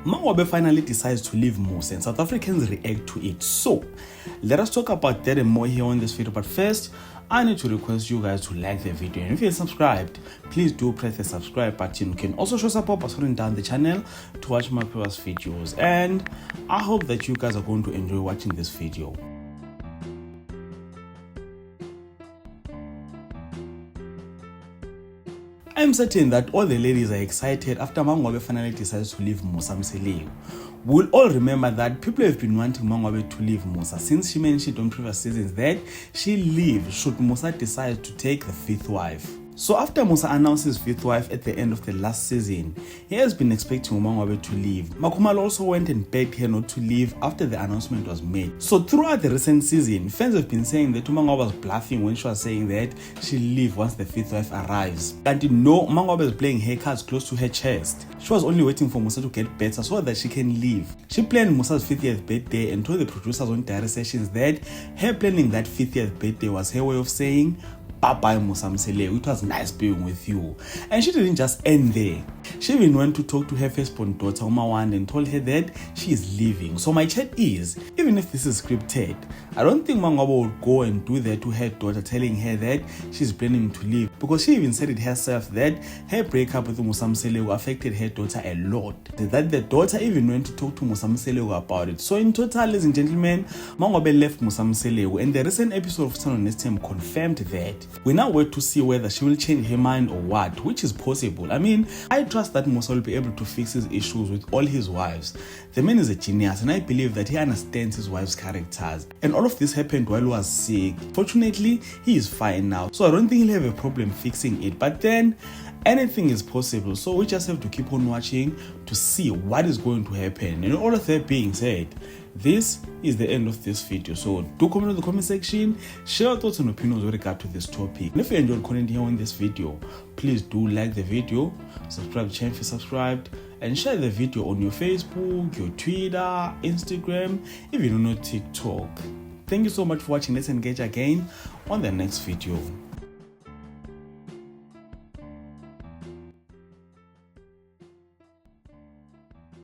Mangwabe finally decides to leave Musa and South Africans react to it. So, let us talk about that and more here on this video. But first, I need to request you guys to like the video, and if you're subscribed, please do press the subscribe button. You can also show support by scrolling down the channel to watch my previous videos, and I hope that you guys are going to enjoy watching this video. I'm certain that all the ladies are excited after Mangwabe finally decides to leave Musa Mseleku. We'll all remember that people have been wanting Mangwabe to leave Musa since she mentioned on previous seasons that she'll leave should Musa decide to take the fifth wife. So after Musa announced his fifth wife at the end of the last season, he has been expecting Mangwabe to leave. Makhumalo also went and begged her not to leave after the announcement was made. So throughout the recent season, fans have been saying that Mangwabe was bluffing when she was saying that she'll leave once the fifth wife arrives. And no, Mangwabe is playing her cards close to her chest. She was only waiting for Musa to get better so that she can leave. She planned Musa's 50th birthday and told the producers on diary sessions that her planning that 50th birthday was her way of saying bye-bye Musa Mseleku, it was nice being with you. And she didn't just end there. She even went to talk to her firstborn daughter Umawande and told her that she is leaving. So my chat is, even if this is scripted, I don't think Mangwabe would go and do that to her daughter, telling her that she's planning to leave, because she even said it herself that her breakup with Musa Mseleku affected her daughter a lot, that the daughter even went to talk to Musa Mseleku about it. So in total, ladies and gentlemen, Mangwabe left Musa Mseleku, and the recent episode of Sun on STM confirmed that. We now wait to see whether she will change her mind or what, which is possible. I mean, I trust that Musa will be able to fix his issues with all his wives. The man is a genius, and I believe that he understands his wife's characters. And all of this happened while he was sick. Fortunately, he is fine now, so I don't think he'll have a problem fixing it. But then, anything is possible, so we just have to keep on watching to see what is going to happen. And all of that being said, this is the end of this video. So do comment in the comment section, share your thoughts and opinions with regard to this topic. And if you enjoyed content here on this video, please do like the video, subscribe to the channel if you're subscribed, and share the video on your Facebook, your Twitter, Instagram, even on your TikTok. Thank you so much for watching. Let's engage again on the next video.